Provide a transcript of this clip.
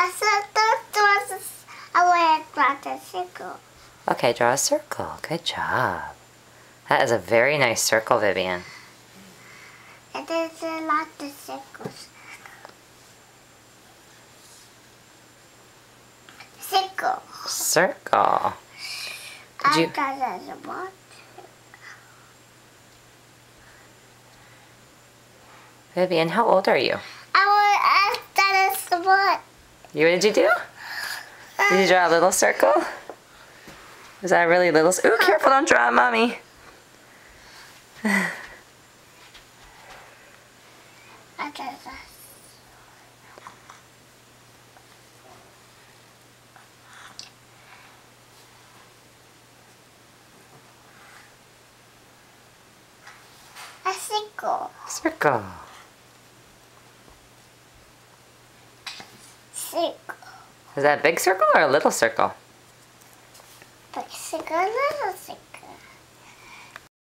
I said that was a way to a circle. Okay, draw a circle. Good job. That is a very nice circle, Vivian. And there's a lot of circles. Circle. Circle. I got as a what? Vivian, how old are you? I want to ask that as the what? What did you do? Did you draw a little circle? Was that a really little? Ooh, careful, don't draw it, Mommy. I got a circle. Circle. Circle. Is that a big circle or a little circle? Big circle, little circle.